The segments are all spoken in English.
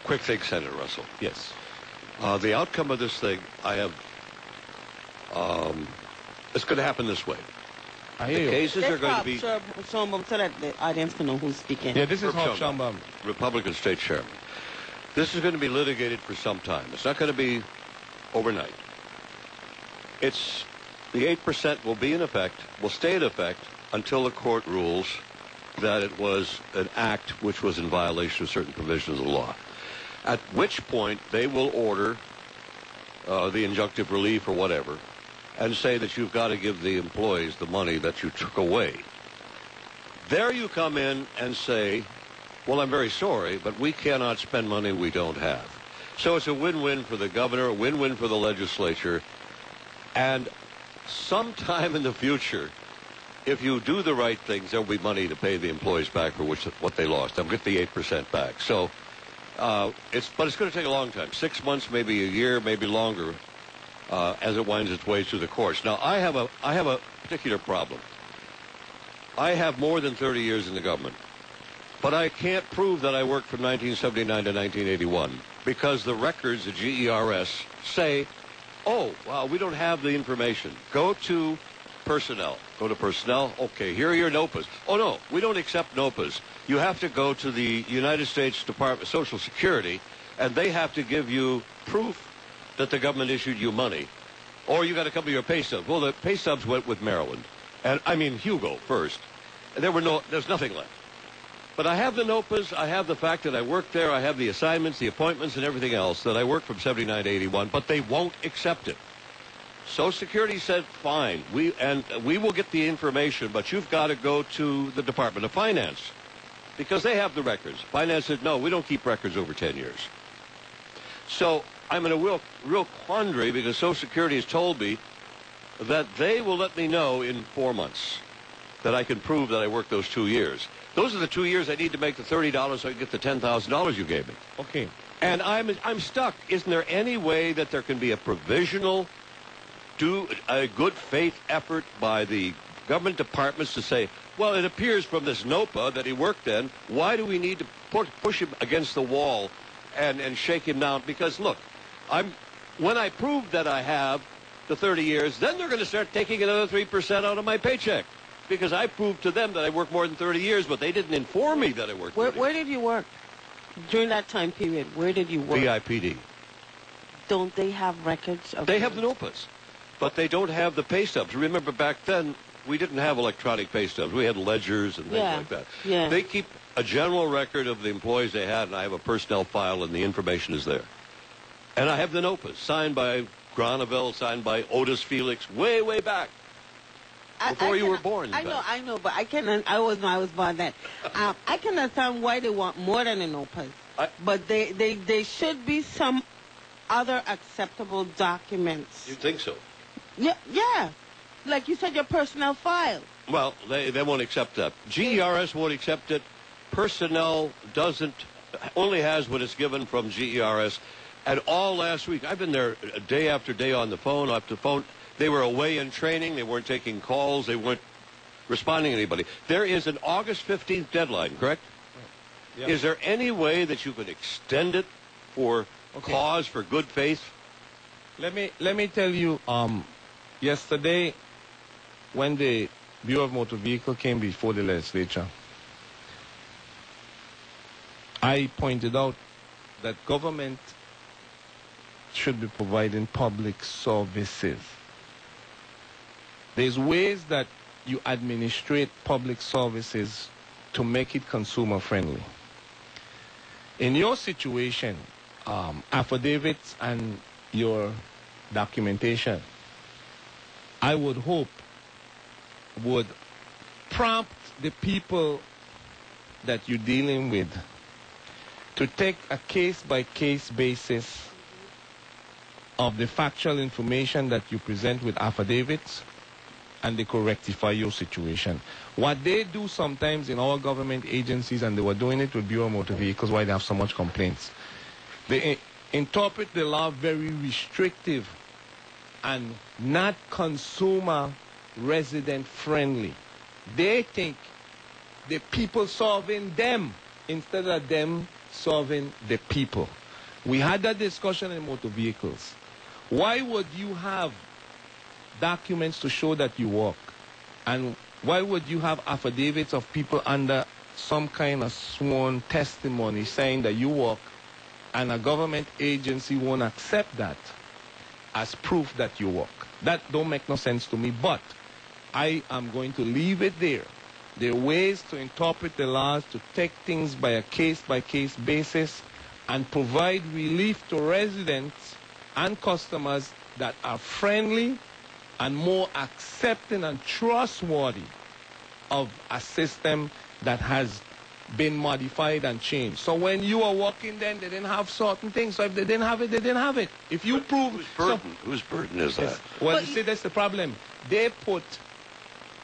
quick thing, Senator Russell. Yes. The outcome of this thing, it's going to happen this way. I hear you. Cases are going to be... Shambam, so that the audience can know who's speaking. Yeah, this is Hawk Shambam, Republican State Chairman. This is going to be litigated for some time. It's not going to be overnight. The 8% will be in effect, will stay in effect until the court rules that it was an act which was in violation of certain provisions of the law. At which point they will order the injunctive relief or whatever and say that you've got to give the employees the money that you took away. There you come in and say, well, I'm very sorry, but we cannot spend money we don't have. So it's a win-win for the governor, a win-win for the legislature, and sometime in the future, if you do the right things, there will be money to pay the employees back for what they lost. They'll get the 8% back. So, but it's going to take a long time, 6 months, maybe a year, maybe longer, as it winds its way through the courts. Now, I have a particular problem. I have more than 30 years in the government, but I can't prove that I worked from 1979 to 1981 because the records, the GERS, say, oh, well, we don't have the information. Go to personnel. Go to personnel. Okay, here are your NOPAs. Oh, no, we don't accept NOPAs. You have to go to the United States Department of Social Security, and they have to give you proof that the government issued you money. Or you got to come to your pay stubs. Well, the pay stubs went with Maryland. And, I mean, Hugo first. And there's nothing left. But I have the NOPAs, I have the fact that I worked there, I have the assignments, the appointments, and everything else that I worked from 79 to 81, but they won't accept it. Social Security said, fine, we will get the information, but you've got to go to the Department of Finance because they have the records. Finance said, no, we don't keep records over 10 years. So I'm in a real quandary because Social Security has told me that they will let me know in 4 months that I can prove that I worked those 2 years. Those are the 2 years I need to make the $30 so I can get the $10,000 you gave me. Okay. And I'm stuck. Isn't there any way that there can be a provisional, a good faith effort by the government departments to say, well, it appears from this NOPA that he worked in, why do we need to push him against the wall and shake him down? Because, look, when I prove that I have the 30 years, then they're going to start taking another 3% out of my paycheck. Because I proved to them that I worked more than 30 years, but they didn't inform me that I worked 30 years. Where did you work during that time period? Where did you work? VIPD. Don't they have records of... They have the NOPAs, but they don't have the pay stubs. Remember, back then, we didn't have electronic pay stubs. We had ledgers and things like that. Yeah. They keep a general record of the employees they had, and I have a personnel file, and the information is there. And I have the NOPAs, signed by Granville, signed by Otis Felix, way, way back. Before you were born. I know, but I was born then. I can understand why they want more than an NOPAs. But they should be some other acceptable documents. You think so? Yeah. Like you said, your personnel file. Well, they won't accept that. GERS won't accept it. Personnel only has what is given from GERS. And all last week, I've been there day after day on the phone, after phone. They were away in training. They weren't taking calls. They weren't responding to anybody. There is an August 15th deadline, correct? Yep. Is there any way that you could extend it for cause, for good faith? Let me tell you, yesterday, when the Bureau of Motor Vehicle came before the legislature, I pointed out that government should be providing public services. There's ways that you administrate public services to make it consumer friendly. In your situation, affidavits and your documentation, I would hope would prompt the people that you're dealing with to take a case-by-case basis of the factual information that you present with affidavits, and they could rectify your situation. What they do sometimes in all government agencies, and they were doing it with Bureau of Motor Vehicles, why they have so much complaints, they interpret the law very restrictive and not consumer resident friendly. They think the people solving them instead of them serving the people. We had that discussion in motor vehicles. Why would you have documents to show that you work? And why would you have affidavits of people under some kind of sworn testimony saying that you work, and a government agency won't accept that as proof that you work? That don't make no sense to me, but I am going to leave it there. There are ways to interpret the laws, to take things by a case-by-case basis and provide relief to residents and customers that are friendly and more accepting and trustworthy of a system that has been modified and changed. So when you are working then, they didn't have certain things. So if they didn't have it, they didn't have it. If you prove... Whose burden is that? Well, you see, that's the problem. They put...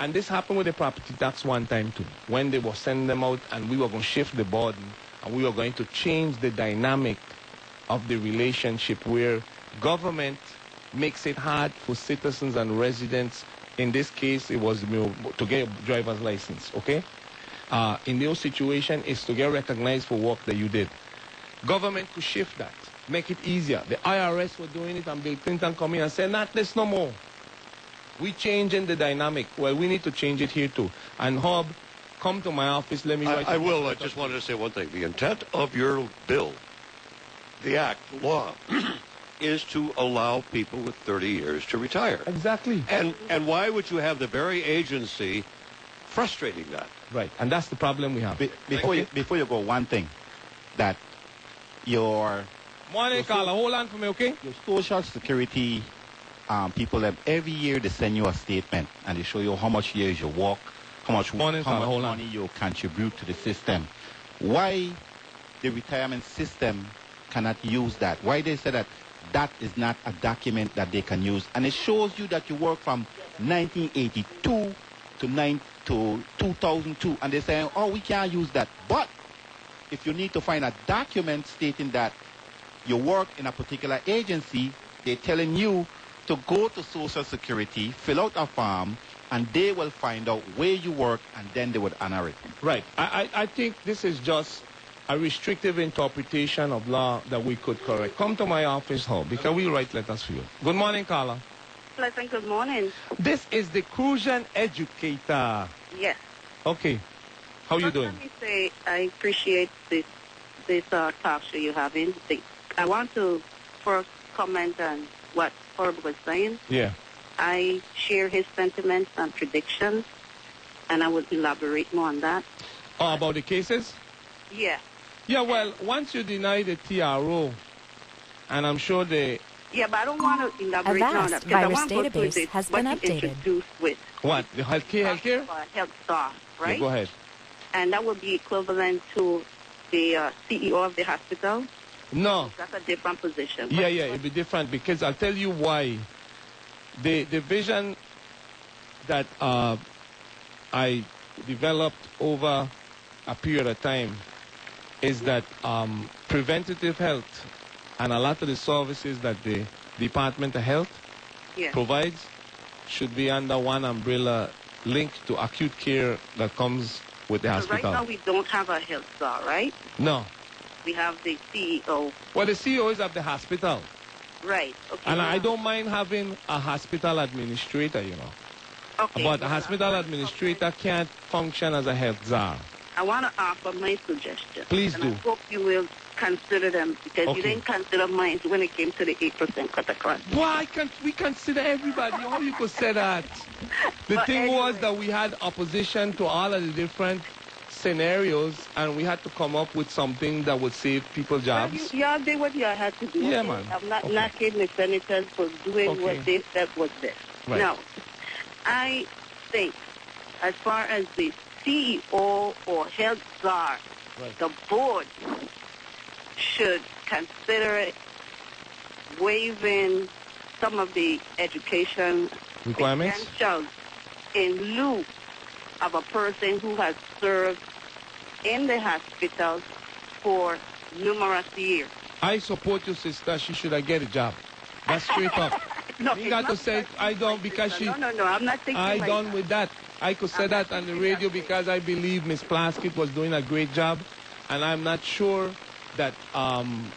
And this happened with the property tax one time too, when they were sending them out and we were going to shift the burden and we were going to change the dynamic of the relationship where government makes it hard for citizens and residents. In this case, it was to get a driver's license, okay? In those situations, it's to get recognized for work that you did. Government could shift that, make it easier. The IRS were doing it and Bill Clinton come in and said, not this no more. We changing the dynamic. Well, we need to change it here too. And Hub, come to my office. Let me write. I will. I just wanted to say one thing. The intent of your bill, the act, the law, is to allow people with 30 years to retire. Exactly. And why would you have the very agency frustrating that? Right. And that's the problem we have. Before you go, one thing that your morning, Carla. Hold on for me, okay? Your Social Security people have every year they send you a statement and they show you how much years you work, how much money you contribute to the system. Why the retirement system cannot use that? Why they say that that is not a document that they can use? And it shows you that you work from 1982 to 2002, and they're saying, oh, we can't use that. But if you need to find a document stating that you work in a particular agency, they're telling you to go to Social Security, fill out a form, and they will find out where you work, and then they would honor it. Right. I think this is just a restrictive interpretation of law that we could correct. Come to my office, Hub, because we write letters for you. Good morning, Carla. Pleasant good morning. This is the Crucian Educator. Yes. Okay. How are you doing? Let me say I appreciate this talk show you're having. I want to first comment on what Herb was saying. Yeah. I share his sentiments and predictions, and I will elaborate more on that. Oh, about the cases? Yeah. Yeah, well, once you deny the TRO, and I'm sure they... Yeah, but I don't want to elaborate on that, because I want to go through this, has been what you updated. introduced with. What? The healthcare? Health staff, right? Yeah, go ahead. And that would be equivalent to the CEO of the hospital? No. That's a different position. Yeah, it'd be different, because I'll tell you why. The vision that I developed over a period of time is that preventative health and a lot of the services that the Department of Health provides should be under one umbrella linked to acute care that comes with the hospital. Right now we don't have a health czar, right? No. We have the CEO. Well, the CEO is of the hospital. Right. Okay. And I don't mind having a hospital administrator, you know. Okay. But a hospital administrator can't function as a health czar. I want to offer my suggestion. Please do. I hope you will consider them, because you didn't consider mine when it came to the 8% cut across. Why can't we consider everybody? How you could say that? The thing was that we had opposition to all of the different scenarios, and we had to come up with something that would save people jobs. Y'all did what y'all had to do. Yeah, okay? man. I'm not knocking the senators for doing what they said was best. Right. Now, I think as far as the CEO or health czar, the board should consider waiving some of the education requirements essentials in lieu of a person who has served in the hospital for numerous years. I support your sister. She should have get a job. That's straight up. No, you got to say I don't because she... No, I'm not thinking I like done that. with that. I could say that on the radio because I believe Miss Plaskett was doing a great job, and I'm not sure that,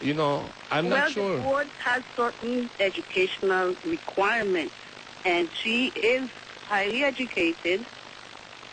you know, I'm not sure. Well, the board has certain educational requirements, and she is highly educated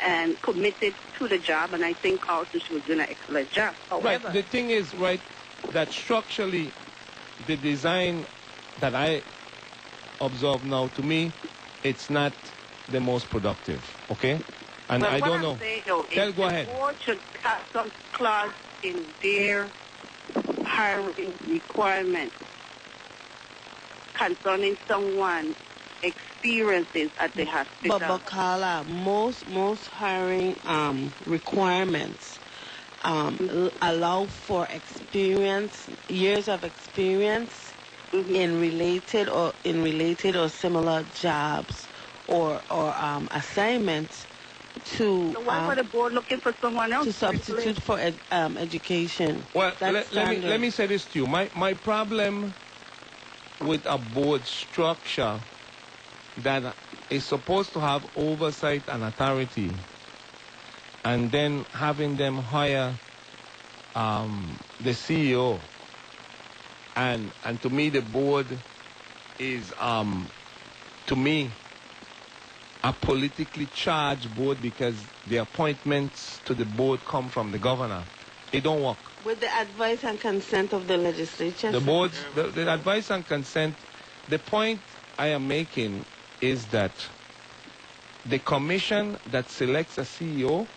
and committed to the job, and I think also she was doing an excellent job. However, Right. The thing is, right, that structurally, the design that I observe now, to me, it's not the most productive. Okay, and but I what don't I'm know. saying, though, Tell, is go the ahead. board should have some clause in their hiring requirements concerning someone experiences at the hospital. But Carla, most hiring requirements allow for experience, years of experience in related or similar jobs or assignments to So why were the board looking for someone else to substitute for education? Well, That's let me say this to you. My problem with a board structure that is supposed to have oversight and authority, and then having them hire the CEO, and to me the board is to me a politically charged board, because the appointments to the board come from the governor. It don't work. With the advice and consent of the legislature. The boards, the advice and consent. The point I am making is that the commission that selects a CEO,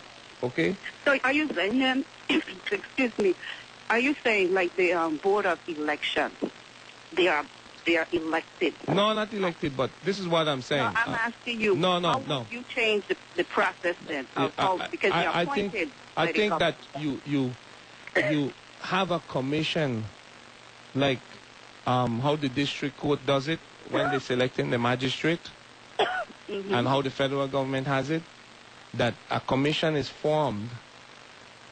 okay? So are you saying, excuse me, are you saying like the board of election, they are elected? No, not elected, but this is what I'm saying. No, I'm asking you. No. How would you change the process then? Because you're appointed. I think that you have a commission like how the district court does it when they're selecting the magistrate, and how the federal government has it, that a commission is formed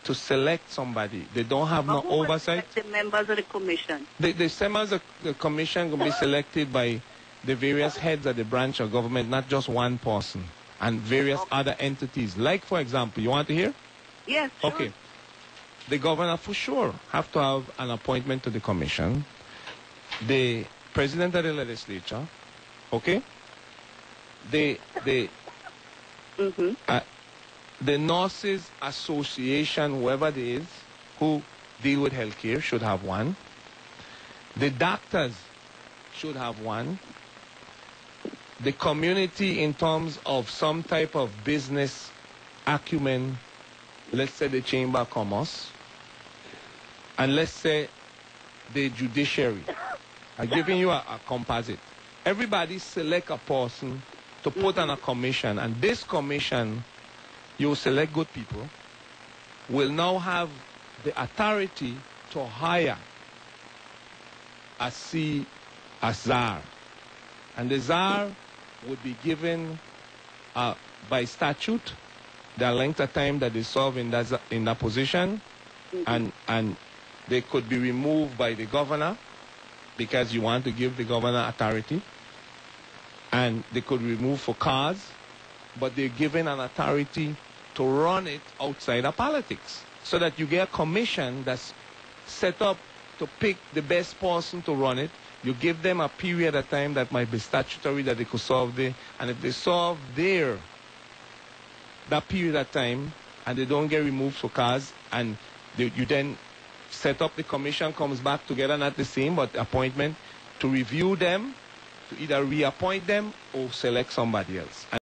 to select somebody. They don't have no oversight. The members of the commission. The members of the commission will be selected by the various heads of the branch of government, not just one person, and various other entities. Like, for example, you want to hear? Yes, sure. Okay. The governor, for sure, have to have an appointment to the commission. The president of the legislature, okay? The Nurses Association, whoever it is, who deal with healthcare, should have one. The doctors should have one. The community, in terms of some type of business acumen, let's say the Chamber of Commerce, and let's say the judiciary. I'm giving you a composite. Everybody select a person to put on a commission, and this commission, you select good people, will now have the authority to hire a czar. And the czar would be given by statute the length of time that they serve in that position, and they could be removed by the governor, because you want to give the governor authority, and they could remove for cause, but they're given an authority to run it outside of politics, so that you get a commission that's set up to pick the best person to run it. You give them a period of time that might be statutory that they could solve there, and if they solve there that period of time and they don't get removed for cause, and you then set up the commission, comes back together, not the same, but appointment, to review them, to either reappoint them or select somebody else.